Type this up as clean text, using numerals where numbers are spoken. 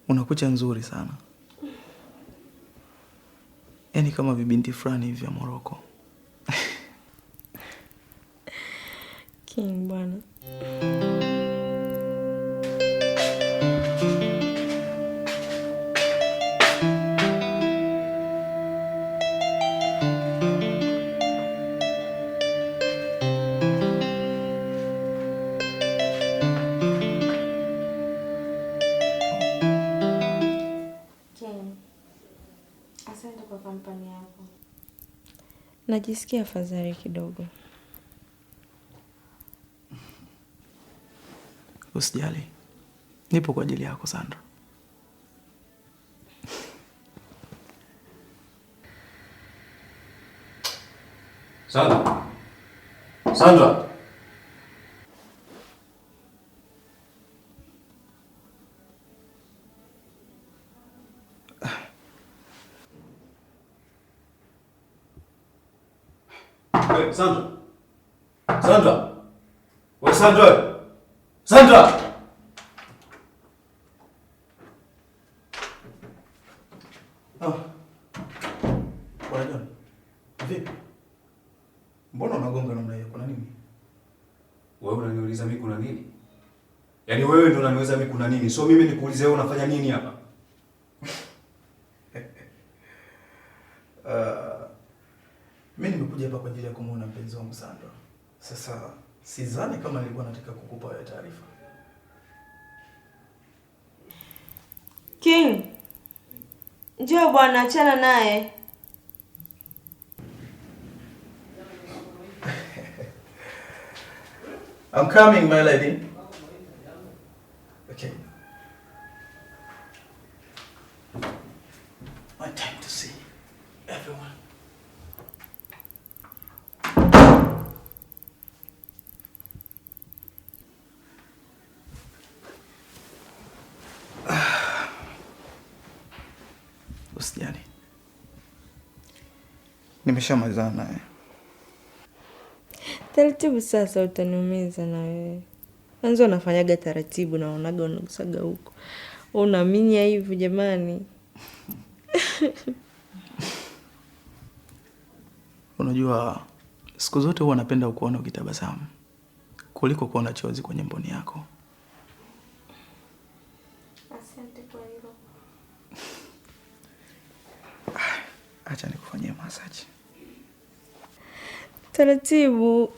Una kucha nzuri sana. Yaani kama vibinti fulani hivi vya Morocco. King bwana. Asante kwa kampani yako. Najisikia afadhali kidogo. Usijali. Nipo kwa ajili yako, Sandra. Sandra. Sandra. Hey, Sandra. Sandra. Wewe Sandra. Sandra. Bwana John. Vipi? Mbona unagonga namna hiyo? Kuna nini? Wewe unaniuliza mimi kuna nini? Yaani wewe ndio unaniuliza mimi kuna nini? So mimi nikuulize wewe unafanya nini hapa? Mimi nimekuja hapa kwa ajili ya kumuona mpenzi wangu Sandra. Sasa sidhani kama nilikuwa nataka kukupa wewe taarifa. King. Njoo bwana, achana naye. I'm coming, my lady. Okay. My time to see everyone. Usijali. Nimeshamalizana naye. Taratibu sasa utaniumiza na wewe. Kwanza unafanyaga taratibu na unaga unagusaga huko. Unaminya hivi jamani. Unajua siku zote huwa napenda kuona ukitabasamu kuliko kuona chozi kwenye mboni yako. Asante kwa hilo. Acha nikufanyie massage. Taratibu.